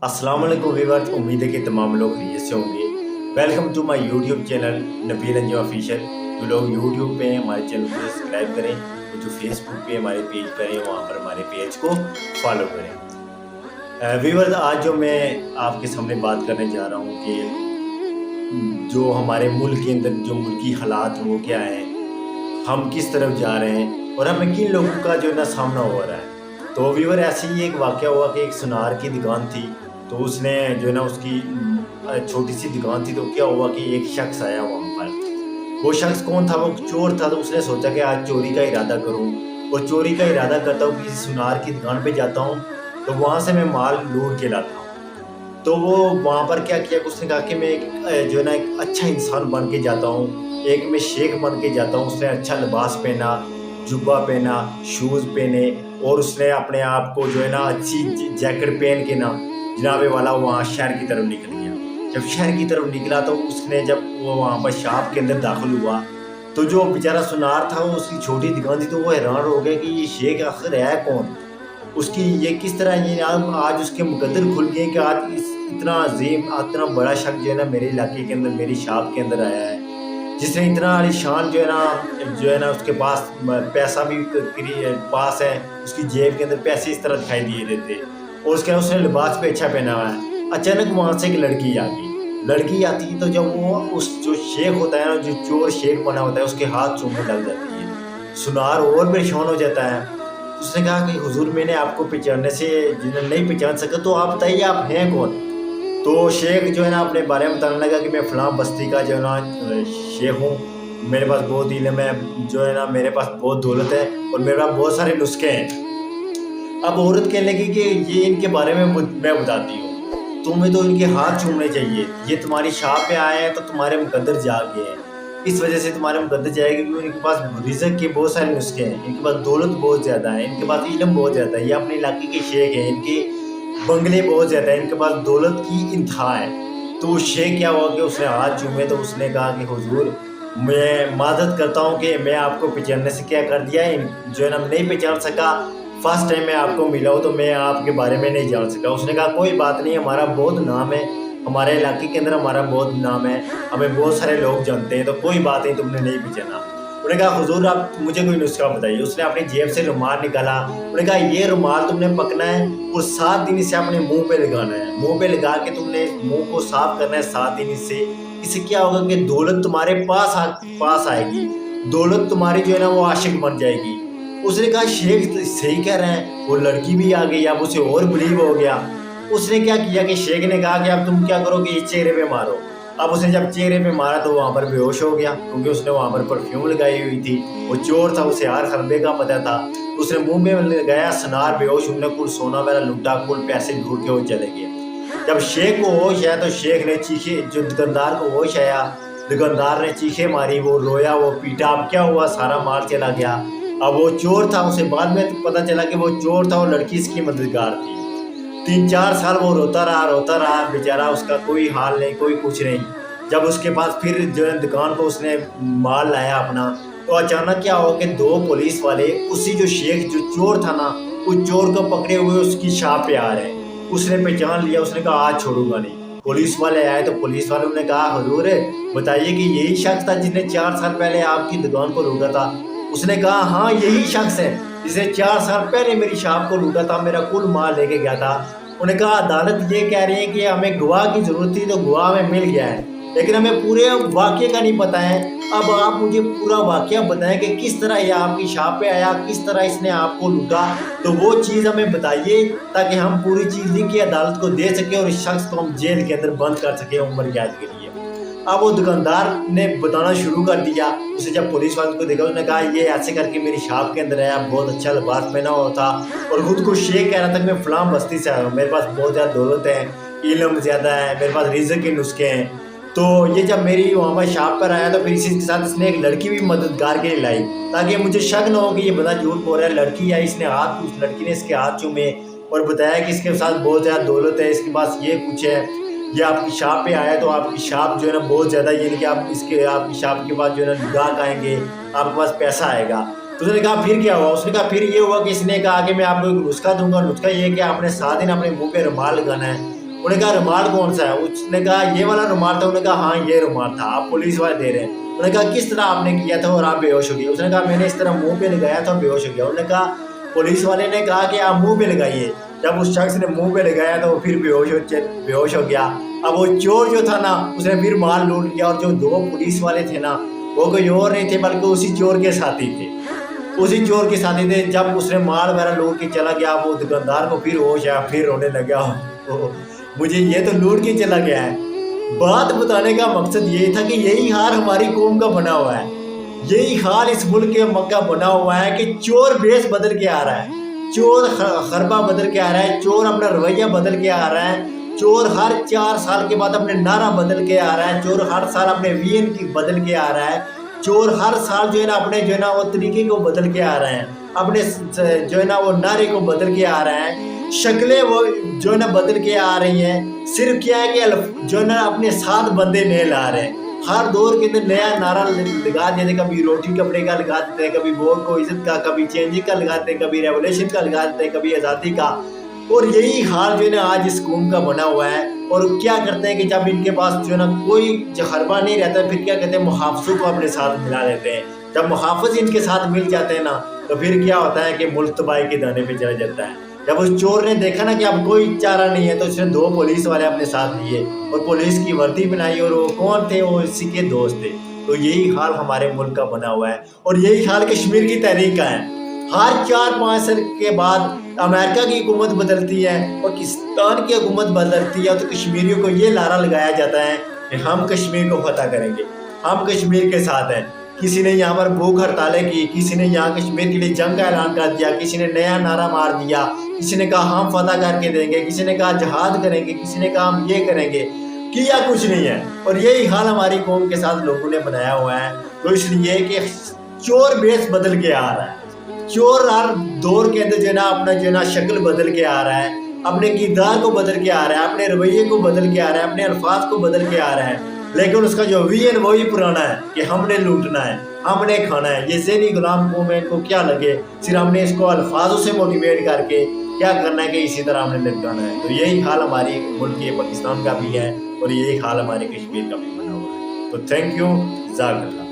अस्सलाम वालेकुम व्यूअर्स, उम्मीद है कि तमाम लोग खैरियत से होंगे। Welcome to my YouTube channel Nabeel Anjum official. जो लोग यूट्यूब पे हैं हमारे चैनल को सब्सक्राइब करें और जो फेसबुक पे हमारे पेज पर हैं वहाँ पर हमारे पेज को फॉलो करें। व्यूअर्स, आज जो मैं आपके सामने बात करने जा रहा हूँ कि जो हमारे मुल्क के अंदर जो मुल्की हालात वो क्या है, हम किस तरफ जा रहे हैं और हमें किन लोगों का जो है ना सामना हो रहा है। तो व्यूअर, ऐसे ही एक वाक़या हुआ कि एक सुनार की दुकान थी, तो उसने जो है ना उसकी छोटी सी दुकान थी। तो क्या हुआ कि एक शख्स आया वहाँ पर। वो शख्स कौन था? वो चोर था। तो उसने सोचा कि आज चोरी का इरादा करूँ और चोरी का इरादा करता हूँ, किसी सुनार की दुकान पे जाता हूँ तो वहाँ से मैं माल लूट के लाता हूँ। तो वो वहाँ पर क्या किया, उसने कहा कि मैं एक जो है ना एक अच्छा इंसान बन के जाता हूँ, एक मैं शेख बन के जाता हूँ। उसने अच्छा लिबास पहना, जुब्बा पहना, शूज़ पहने और उसने अपने आप को जो है ना अच्छी जैकेट पहन के ना जनाबे वाला वहाँ शहर की तरफ निकल गया। जब शहर की तरफ निकला तो उसने जब वो वहाँ पर शॉप के अंदर दाखिल हुआ तो जो बेचारा सुनार था वो उसकी छोटी दुकान थी, तो वो हैरान हो गया कि ये शेख आखिर है कौन, उसकी ये किस तरह ये आज उसके मुकद्दर खुल गए कि आज इतना अजीम इतना बड़ा शख्स जो है ना मेरे इलाके के अंदर मेरी शॉप के अंदर आया है, जिसने इतना आलीशान जो है ना उसके पास पैसा भी पास है, उसकी जेब के अंदर पैसे इस तरह दिखाई दिए देते और उसने लिबास पे अच्छा पहना हुआ है। अचानक वहाँ से एक लड़की आ गई। लड़की आती है तो जब वो उस जो शेख होता है ना, जो चोर शेख बना होता है, उसके हाथ चूमने लग जाती है। सुनार और परेशान हो जाता है। उसने कहा कि हुजूर, मैंने आपको पहचानने से जिन्हें नहीं पहचान सका, तो आप बताइए आप हैं कौन। तो शेख जो है ना अपने बारे में बताने लगा कि मैं फ़लाँ बस्ती का जो है ना शेख हूँ, मेरे पास बहुत इल्म है, जो है ना मेरे पास बहुत दौलत है और मेरे पास बहुत सारे नुस्खे हैं। अब औरत कहने लगी कि ये इनके बारे में मैं बताती हूँ, तुम्हें तो इनके हाथ चूमने चाहिए। ये तुम्हारी शॉप पे आए हैं तो तुम्हारे मुकद्दर जाग गए हैं, इस वजह से तुम्हारे मुकद्दर जाएगी क्योंकि इनके पास रिज़्क के बहुत सारे नुस्खे हैं, इनके पास दौलत बहुत ज़्यादा है, इनके पास इल्म बहुत ज़्यादा है, ये अपने इलाके के शेख हैं, इनके बंगले बहुत ज़्यादा है, इनके पास दौलत की इंतहा है। तो वो शेख क्या हुआ कि उसने हाथ चूमे तो उसने कहा कि हुजूर, मैं मादत करता हूँ कि मैं आपको पहचानने से क्या कर दिया है, जो है ना नहीं पहचान सका। फर्स्ट टाइम मैं आपको मिला हूँ तो मैं आपके बारे में नहीं जान सका। उसने कहा कोई बात नहीं, हमारा बहुत नाम है, हमारे इलाके के अंदर हमारा बहुत नाम है, हमें बहुत सारे लोग जानते हैं, तो कोई बात नहीं, तुमने नहीं पहचाना। उन्होंने कहा हुजूर, आप मुझे कोई नुस्खा बताइए। उसने अपनी जेब से रुमाल निकाला। उन्होंने कहा ये रुमाल तुमने पकना है और 7 दिन इसे अपने मुंह पे लगाना है, मुंह पे लगा के तुमने मुंह को साफ करना है 7 दिन इससे। इससे क्या होगा कि दौलत तुम्हारे पास आएगी, दौलत तुम्हारी जो है ना वो आशिक बन जाएगी। उसने कहा शेख सही कह रहे हैं। वो लड़की भी आ गई, अब उसे और बिलीव हो गया। उसने क्या किया कि शेख ने कहा कि अब तुम क्या करो कि चेहरे पे मारो। अब उसने जब चेहरे पे मारा तो वहाँ पर बेहोश हो गया, क्योंकि उसने वहाँ पर परफ्यूम लगाई हुई थी। वो चोर था, उसे हर खरबे का पता था। उसने मुंह में लगाया, सुनार बेहोश, उन्होंने कुल सोना वगैरह लूटा, कुल पैसे लूट के वो चले गए। जब शेख को होश आया तो शेख ने चीखे, जो दुकानदार को होश आया, दुकानदार ने चीखे मारी, वो रोया, वो पीटा। अब क्या हुआ, सारा माल चला गया। अब वो चोर था, उसे बाद में पता चला कि वो चोर था और लड़की इसकी मददगार थी। 3-4 साल वो रोता रहा बेचारा, उसका कोई हाल नहीं, कोई कुछ नहीं। जब उसके पास फिर जो है दुकान को उसने माल लाया अपना, तो अचानक क्या हुआ कि 2 पुलिस वाले उसी जो शेख जो चोर था ना, उस चोर को पकड़े हुए उसकी शॉप पे आ रहे हैं। उसने पहचान लिया, उसने कहा आज छोड़ूंगा नहीं। पुलिस वाले आए तो पुलिस वालों ने कहा हुजूर, बताइए कि यही शख्स था जिसने 4 साल पहले आपकी दुकान को लूटा था। उसने कहा हाँ, यही शख्स है जिसने 4 साल पहले मेरी शॉप को लूटा था, मेरा कुल माल लेके गया था। उन्होंने कहा अदालत ये कह रही है कि हमें गवाह की ज़रूरत थी, तो गवाह हमें मिल गया है, लेकिन हमें पूरे वाक़े का नहीं पता है। अब आप मुझे पूरा वाक़या बताएं कि किस तरह ये आपकी शॉप पे आया, किस तरह इसने आपको लूटा, तो वो चीज़ हमें बताइए ताकि हम पूरी चीज़ लिख के अदालत को दे सकें और इस शख्स को हम जेल के अंदर बंद कर सकें उम्र कैद के लिए। अब वो दुकानदार ने बताना शुरू कर दिया। उसे जब पुलिस वाले को देखा, उसने कहा ये ऐसे करके मेरी शॉप के अंदर आया, बहुत अच्छा लिबास पहना हुआ था और खुद को शेख कह रहा था कि मैं फलां बस्ती से आया हूँ, मेरे पास बहुत ज़्यादा दौलत है, इल्म ज़्यादा है, मेरे पास रिज़्क के नुस्खे हैं। तो ये जब मेरी वहाँ पर शॉप पर आया तो फिर इसी के साथ इसने एक लड़की भी मददगार के लिए लाई, ताकि मुझे शक न हो कि ये बंदा झूठ बोल रहा है। लड़की आई, इसने हाथ, उस लड़की ने इसके हाथ चूमे और बताया कि इसके साथ बहुत ज़्यादा दौलत है, इसके पास ये कुछ है, ये आपकी शॉप पे आया तो आपकी शॉप जो है ना बहुत ज़्यादा, ये नहीं कि आप इसके आपकी शॉप के पास जो है ना ग्राहक आएंगे, आपके पास पैसा आएगा। तो उसने कहा फिर क्या हुआ? उसने कहा फिर ये हुआ कि इसने कहा कि मैं आपको एक नुस्खा दूंगा। नुस्खा ये है कि आपने 7 दिन अपने मुंह पे रुमाल लगाना है उन्होंने कहा रुमाल कौन सा है? उसने कहा ये वाला रुमाल था। उन्होंने कहा हाँ ये रुमाल था, आप पुलिस वाले दे रहे हैं। उन्होंने कहा किस तरह आपने किया था और आप बेहोश हो गए? उसने कहा मैंने इस तरह मुंह पे लगाया था, बेहोश हो गया। उन्होंने कहा, पुलिस वाले ने कहा कि आप मुंह पे लगाइए। जब उस शख्स ने मुंह पे लगाया तो वो फिर बेहोश हो गया। अब वो चोर जो था ना, उसने फिर माल लूट लिया। और जो दो पुलिस वाले थे ना, वो कोई और नहीं थे बल्कि उसी चोर के साथी थे, उसी चोर के साथी थे। जब उसने माल वगैरह लूट के चला गया, वो दुकानदार को फिर होश आया, फिर रोने लगा, मुझे ये तो लूट के चला गया है। बात बताने का मकसद ये था कि यही हाल हमारी कौम का बना हुआ है, यही हाल इस मुल्क के मक्का बना हुआ है कि चोर बेस बदल के आ रहा है, चोर खरबा बदल के आ रहा है, चोर अपना रवैया बदल के आ रहा है, चोर हर 4 साल के बाद अपने नारा बदल के आ रहा है, चोर हर साल अपने वीएन की बदल के आ रहा है, चोर हर साल जो है ना अपने जो है ना वो तरीके को बदल के आ रहे हैं, अपने जो है ना वो नारे को बदल के आ रहे हैं, शक्लें वो जो है ना बदल के आ रही हैं। सिर्फ क्या है कि जो है ना अपने साथ बंदे नहीं ला रहे हैं। हर दौर के अंदर नया नारा लगा देते, कभी रोटी कपड़े का लगा देते हैं, कभी वोट को इज्जत का, कभी चेंजिंग का लगाते हैं, कभी रेवोल्यूशन का लगा देते हैं, कभी आज़ादी का। और यही हाल जो है ना आज इस कौम का बना हुआ है। और क्या करते हैं कि जब इनके पास जो है ना कोई जहरबा नहीं रहता, फिर क्या कहते हैं, मुहाफ़िज़ों को अपने साथ मिला लेते हैं। जब मुहाफ़िज़ इनके साथ मिल जाते हैं ना, तो फिर क्या होता है कि मुल्क तबाही के दाने पे चला जाता है। जब उस चोर ने देखा ना कि अब कोई चारा नहीं है, तो उसने 2 पुलिस वाले अपने साथ लिए और पुलिस की वर्दी बनाई। और वो कौन थे? वो इसी के दोस्त थे। तो यही हाल हमारे मुल्क का बना हुआ है और यही हाल कश्मीर की तहरीक का है। हर 4-5 साल के बाद अमेरिका की हुकूमत बदलती है, पाकिस्तान की हुकूमत बदलती है, तो कश्मीरियों को ये नारा लगाया जाता है कि हम कश्मीर को फतह करेंगे, हम कश्मीर के साथ हैं। किसी ने यहाँ पर भूख हड़तालें की, किसी ने यहाँ कश्मीर के लिए जंग का ऐलान कर दिया, किसी ने नया नारा मार दिया, किसी ने कहा हम फतह करके देंगे, किसी ने कहा जहाद करेंगे, किसी ने कहा हम ये करेंगे। किया कुछ नहीं है। और यही हाल हमारी कौम के साथ लोगों ने बनाया हुआ है। तो इसलिए कि चोर बेस बदल के आ रहा है, चोर हर दौर के अंदर जो है ना अपना जो है ना शक्ल बदल के आ रहा है, अपने किरदार को बदल के आ रहा है, अपने रवैये को बदल के आ रहा है, अपने अल्फाज को बदल के आ रहा है। लेकिन उसका जो विजन वही पुराना है कि हमने लूटना है, हमने खाना है। ये ज़हनी गुलाम कौम है, इनको क्या लगे, सिर्फ हमने इसको अल्फाजों से मोटिवेट करके क्या करना है कि इसी तरह हमने लटकाना है। तो यही हाल हमारी मुल्क के पाकिस्तान का भी है और यही हाल हमारे कश्मीर का भी बना हुआ है। तो थैंक यू, जज़ाकल्लाह।